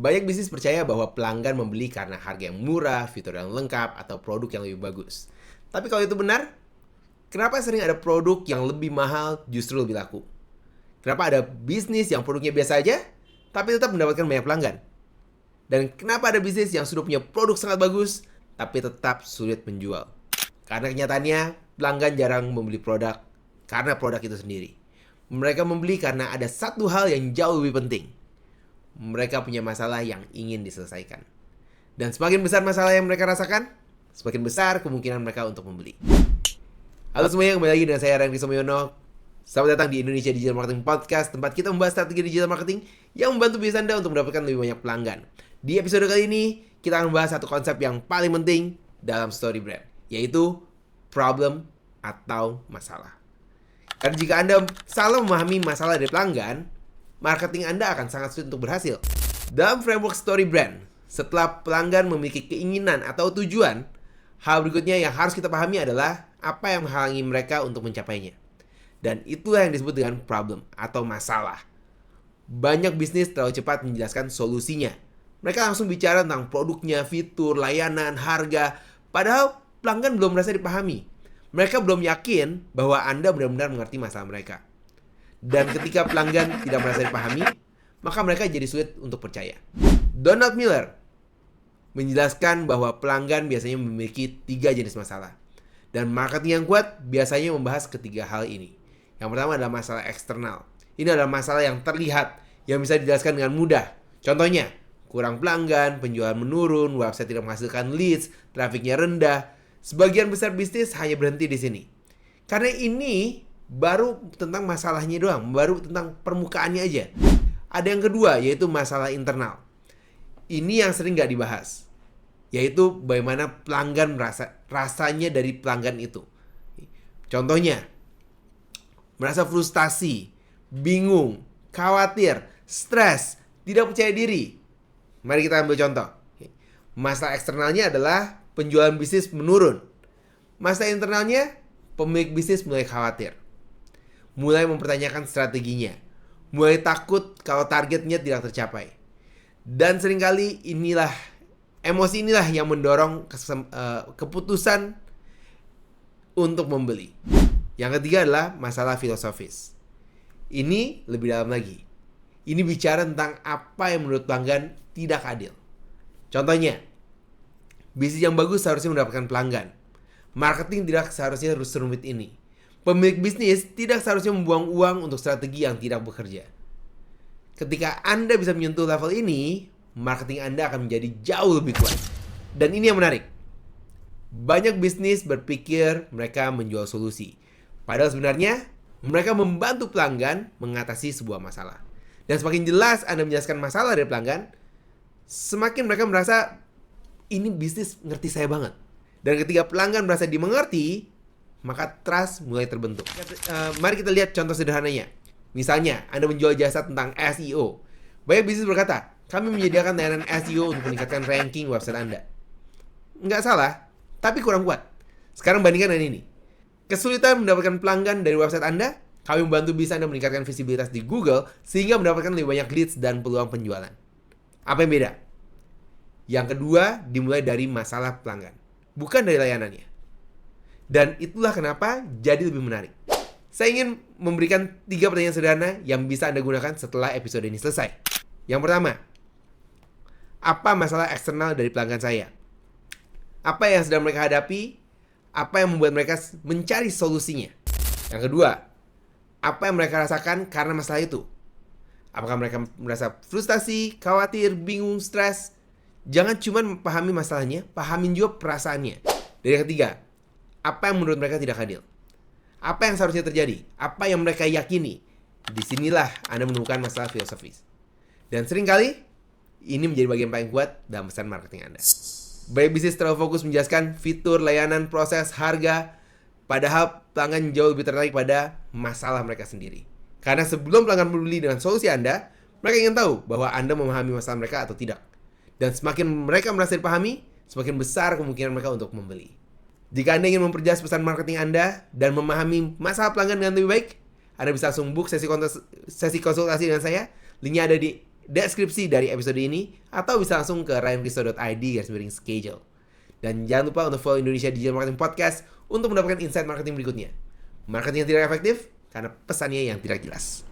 Banyak bisnis percaya bahwa pelanggan membeli karena harga yang murah, fitur yang lengkap, atau produk yang lebih bagus. Tapi kalau itu benar, kenapa sering ada produk yang lebih mahal justru lebih laku? Kenapa ada bisnis yang produknya biasa aja, tapi tetap mendapatkan banyak pelanggan? Dan kenapa ada bisnis yang sudah punya produk sangat bagus, tapi tetap sulit menjual? Karena kenyataannya, pelanggan jarang membeli produk karena produk itu sendiri. Mereka membeli karena ada satu hal yang jauh lebih penting. Mereka punya masalah yang ingin diselesaikan. Dan semakin besar masalah yang mereka rasakan, semakin besar kemungkinan mereka untuk membeli. Halo semuanya, kembali lagi dengan saya Randy Somoyono. Selamat datang di Indonesia Digital Marketing Podcast, tempat kita membahas strategi digital marketing yang membantu bisnis Anda untuk mendapatkan lebih banyak pelanggan. Di episode kali ini, kita akan membahas satu konsep yang paling penting dalam story brand, yaitu problem atau masalah. Karena jika Anda salah memahami masalah dari pelanggan, marketing Anda akan sangat sulit untuk berhasil. Dalam framework story brand, setelah pelanggan memiliki keinginan atau tujuan, hal berikutnya yang harus kita pahami adalah apa yang menghalangi mereka untuk mencapainya. Dan itulah yang disebut dengan problem atau masalah. Banyak bisnis terlalu cepat menjelaskan solusinya. Mereka langsung bicara tentang produknya, fitur, layanan, harga, padahal pelanggan belum merasa dipahami. Mereka belum yakin bahwa Anda benar-benar mengerti masalah mereka. Dan ketika pelanggan tidak merasa dipahami, maka mereka jadi sulit untuk percaya. Donald Miller menjelaskan bahwa pelanggan biasanya memiliki 3 jenis masalah. Dan marketing yang kuat biasanya membahas ketiga hal ini. Yang pertama adalah masalah eksternal. Ini adalah masalah yang terlihat, yang bisa dijelaskan dengan mudah. Contohnya, kurang pelanggan, penjualan menurun, website tidak menghasilkan leads, trafiknya rendah. Sebagian besar bisnis hanya berhenti di sini. Karena ini baru tentang masalahnya doang, baru tentang permukaannya aja. Ada yang kedua, yaitu masalah internal. Ini yang sering gak dibahas, yaitu bagaimana pelanggan rasanya dari pelanggan itu. Contohnya, merasa frustasi, bingung, khawatir, stres, tidak percaya diri. Mari kita ambil contoh. Masalah eksternalnya adalah penjualan bisnis menurun. Masalah internalnya, pemilik bisnis mulai khawatir, mulai mempertanyakan strateginya, mulai takut kalau targetnya tidak tercapai. Dan seringkali emosi inilah yang mendorong keputusan untuk membeli. Yang ketiga adalah masalah filosofis. Ini lebih dalam lagi. Ini bicara tentang apa yang menurut pelanggan tidak adil. Contohnya, bisnis yang bagus seharusnya mendapatkan pelanggan. Marketing tidak seharusnya harus serumit ini. Pemilik bisnis tidak seharusnya membuang uang untuk strategi yang tidak bekerja. Ketika Anda bisa menyentuh level ini, marketing Anda akan menjadi jauh lebih kuat. Dan ini yang menarik. Banyak bisnis berpikir mereka menjual solusi. Padahal sebenarnya, mereka membantu pelanggan mengatasi sebuah masalah. Dan semakin jelas Anda menjelaskan masalah dari pelanggan, semakin mereka merasa, ini bisnis ngerti saya banget. Dan ketika pelanggan merasa dimengerti, maka trust mulai terbentuk. Mari kita lihat contoh sederhananya. Misalnya, Anda menjual jasa tentang SEO. Banyak bisnis berkata, kami menyediakan layanan SEO untuk meningkatkan ranking website Anda. Nggak salah, tapi kurang kuat. Sekarang bandingkan dengan ini. Kesulitan mendapatkan pelanggan dari website Anda, kami membantu bisa Anda meningkatkan visibilitas di Google sehingga mendapatkan lebih banyak leads dan peluang penjualan. Apa yang beda? Yang kedua, dimulai dari masalah pelanggan, bukan dari layanannya. Dan itulah kenapa jadi lebih menarik. Saya ingin memberikan 3 pertanyaan sederhana yang bisa Anda gunakan setelah episode ini selesai. Yang pertama, apa masalah eksternal dari pelanggan saya? Apa yang sedang mereka hadapi? Apa yang membuat mereka mencari solusinya? Yang kedua, apa yang mereka rasakan karena masalah itu? Apakah mereka merasa frustasi, khawatir, bingung, stres? Jangan cuma pahami masalahnya, pahamin juga perasaannya. Dan yang ketiga, apa yang menurut mereka tidak adil? Apa yang seharusnya terjadi? Apa yang mereka yakini? Disinilah Anda menemukan masalah filosofis. Dan seringkali, ini menjadi bagian paling kuat dalam pesan marketing Anda. Banyak bisnis terlalu fokus menjelaskan fitur, layanan, proses, harga, padahal pelanggan jauh lebih tertarik pada masalah mereka sendiri. Karena sebelum pelanggan membeli dengan solusi Anda, mereka ingin tahu bahwa Anda memahami masalah mereka atau tidak. Dan semakin mereka merasa dipahami, semakin besar kemungkinan mereka untuk membeli. Jika Anda ingin memperjelas pesan marketing Anda dan memahami masalah pelanggan dengan lebih baik, Anda bisa langsung book sesi konsultasi dengan saya. Linknya ada di deskripsi dari episode ini atau bisa langsung ke ryanristo.id/schedule. Dan jangan lupa untuk follow Indonesia Digital Marketing Podcast untuk mendapatkan insight marketing berikutnya. Marketing yang tidak efektif karena pesannya yang tidak jelas.